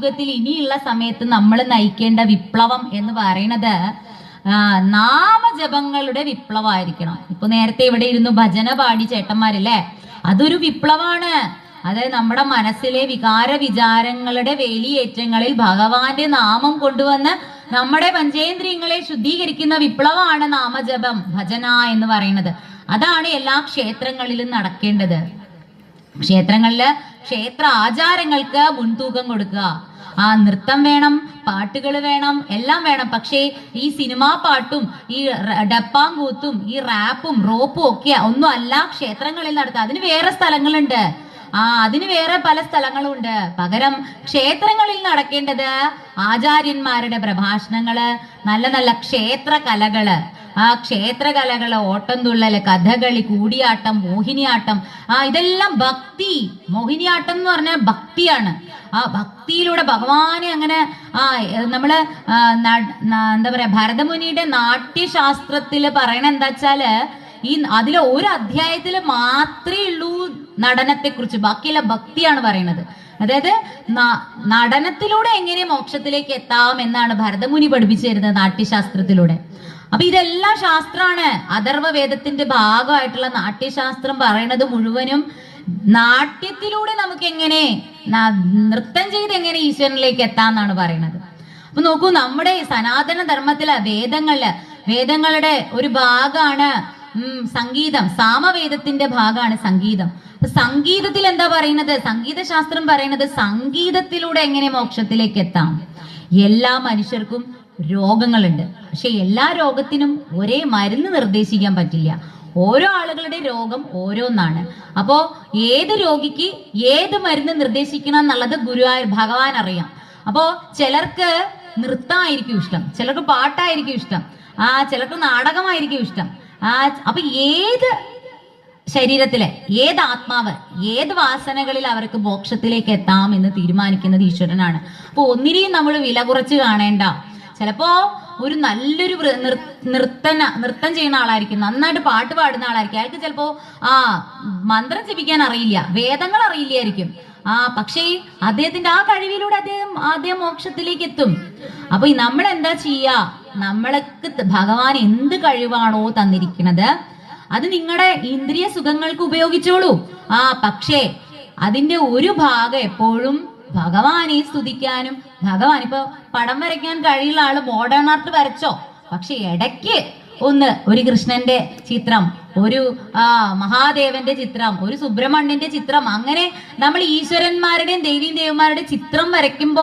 കലിയുഗത്തിൽ ഇനിയുള്ള സമയത്ത് നമ്മൾ നയിക്കേണ്ട വിപ്ലവം എന്ന് പറയുന്നത് നാമജപങ്ങളുടെ വിപ്ലവമായിരിക്കണം. ഇപ്പൊ നേരത്തെ ഇവിടെ ഇരുന്നു ഭജന പാടി ചേട്ടന്മാരല്ലേ, അതൊരു വിപ്ലവമാണ്. അതായത് നമ്മുടെ മനസ്സിലെ വികാര വിചാരങ്ങളുടെ വേലിയേറ്റങ്ങളിൽ ഭഗവാന്റെ നാമം കൊണ്ടുവന്ന് നമ്മുടെ പഞ്ചേന്ദ്രിയങ്ങളെ ശുദ്ധീകരിക്കുന്ന വിപ്ലവമാണ് നാമജപം, ഭജന എന്ന് പറയുന്നത്. അതാണ് എല്ലാ ക്ഷേത്രങ്ങളിലും നടക്കേണ്ടത്. ക്ഷേത്രങ്ങളില് ക്ഷേത്ര ആചാരങ്ങൾക്ക് മുൻതൂക്കം കൊടുക്കുക. നൃത്തം വേണം, പാട്ടുകൾ വേണം, എല്ലാം വേണം. പക്ഷേ ഈ സിനിമാ പാട്ടും ഈ ഡപ്പാങ്കൂത്തും ഈ റാപ്പും റോപ്പും ഒക്കെ ഒന്നും അല്ല ക്ഷേത്രങ്ങളിൽ നടത്തുക. അതിന് വേറെ സ്ഥലങ്ങളുണ്ട്. അതിന് വേറെ പല സ്ഥലങ്ങളുണ്ട്. പകരം ക്ഷേത്രങ്ങളിൽ നടക്കേണ്ടത് ആചാര്യന്മാരുടെ പ്രഭാഷണങ്ങള്, നല്ല നല്ല ക്ഷേത്ര കലകള്, ക്ഷേത്രകലകള്, ഓട്ടംതുള്ളല്, കഥകളി, കൂടിയാട്ടം, മോഹിനിയാട്ടം, ഇതെല്ലാം ഭക്തി. മോഹിനിയാട്ടം എന്ന് പറഞ്ഞാൽ ഭക്തിയാണ്. ഭക്തിയിലൂടെ ഭഗവാനെ അങ്ങനെ നമ്മള് എന്താ പറയാ, ഭരതമുനിയുടെ നാട്യശാസ്ത്രത്തില് പറയണ എന്താ വെച്ചാല് അതിലെ ഒരു അധ്യായത്തില് മാത്രമേ ഉള്ളൂ നടനത്തെ കുറിച്ച്, ബാക്കിയുള്ള ഭക്തിയാണ് പറയുന്നത്. അതായത് നടനത്തിലൂടെ എങ്ങനെ മോക്ഷത്തിലേക്ക് എത്താം എന്നാണ് ഭരതമുനി പഠിപ്പിച്ചു തരുന്നത് നാട്യശാസ്ത്രത്തിലൂടെ. അപ്പൊ ഇതെല്ലാം ശാസ്ത്രമാണ്. അഥർവ വേദത്തിന്റെ ഭാഗമായിട്ടുള്ള നാട്യശാസ്ത്രം പറയുന്നത് മുഴുവനും നാട്യത്തിലൂടെ നമുക്ക് എങ്ങനെ നൃത്തം ചെയ്ത് എങ്ങനെ ഈശ്വരനിലേക്ക് എത്താന്നാണ് പറയുന്നത്. അപ്പൊ നോക്കൂ, നമ്മുടെ സനാതന ധർമ്മത്തിലെ വേദങ്ങളുടെ ഒരു ഭാഗമാണ് സംഗീതം. സാമവേദത്തിന്റെ ഭാഗമാണ് സംഗീതം. സംഗീതത്തിൽ എന്താ പറയുന്നത്? സംഗീതശാസ്ത്രം പറയുന്നത് സംഗീതത്തിലൂടെ എങ്ങനെ മോക്ഷത്തിലേക്ക് എത്താം. എല്ലാ മനുഷ്യർക്കും രോഗങ്ങളുണ്ട്. പക്ഷെ എല്ലാ രോഗത്തിനും ഒരേ മരുന്ന് നിർദ്ദേശിക്കാൻ പറ്റില്ല. ഓരോ ആളുകളുടെ രോഗം ഓരോന്നാണ്. അപ്പോ ഏത് രോഗിക്ക് ഏത് മരുന്ന് നിർദ്ദേശിക്കണം എന്നുള്ളത് ഭഗവാൻ അറിയാം. അപ്പോ ചിലർക്ക് നൃത്തമായിരിക്കും ഇഷ്ടം, ചിലർക്ക് പാട്ടായിരിക്കും ഇഷ്ടം, ചിലർക്ക് നാടകമായിരിക്കും ഇഷ്ടം. അപ്പൊ ഏത് ശരീരത്തിലെ ഏത് ആത്മാവ് ഏത് വാസനകളിൽ അവർക്ക് മോക്ഷത്തിലേക്ക് എത്താം എന്ന് തീരുമാനിക്കുന്നത് ഈശ്വരനാണ്. അപ്പൊ ഒന്നിനെയും നമ്മൾ വില കുറച്ച് കാണേണ്ട. ചിലപ്പോ ഒരു നല്ലൊരു നൃത്തം ചെയ്യുന്ന ആളായിരിക്കും, നന്നായിട്ട് പാട്ട് പാടുന്ന ആളായിരിക്കും. അയാൾക്ക് ചിലപ്പോ മന്ത്രം ജപിക്കാൻ അറിയില്ല, വേദങ്ങൾ അറിയില്ലായിരിക്കും. പക്ഷേ അദ്ദേഹത്തിന്റെ കഴിവിലൂടെ അദ്ദേഹം മോക്ഷത്തിലേക്ക് എത്തും. അപ്പൊ നമ്മൾ എന്താ ചെയ്യാ? നമ്മൾക്ക് ഭഗവാൻ എന്ത് കഴിവാണോ തന്നിരിക്കുന്നത് അത് നിങ്ങളുടെ ഇന്ദ്രിയ സുഖങ്ങൾക്ക് ഉപയോഗിച്ചോളൂ. പക്ഷേ അതിന്റെ ഒരു ഭാഗം എപ്പോഴും ഭഗവാനെ സ്തുതിക്കാനും, ഭഗവാൻ ഇപ്പൊ പടം വരയ്ക്കാൻ കഴിയുള്ള ആള് മോഡേൺ ആർട്ട് വരച്ചോ, പക്ഷെ ഇടയ്ക്ക് ഒരു കൃഷ്ണന്റെ ചിത്രം, ഒരു മഹാദേവന്റെ ചിത്രം, ഒരു സുബ്രഹ്മണ്യന്റെ ചിത്രം, അങ്ങനെ നമ്മൾ ഈശ്വരന്മാരുടെയും ദേവീദേവന്മാരുടെയും ചിത്രം വരയ്ക്കുമ്പോൾ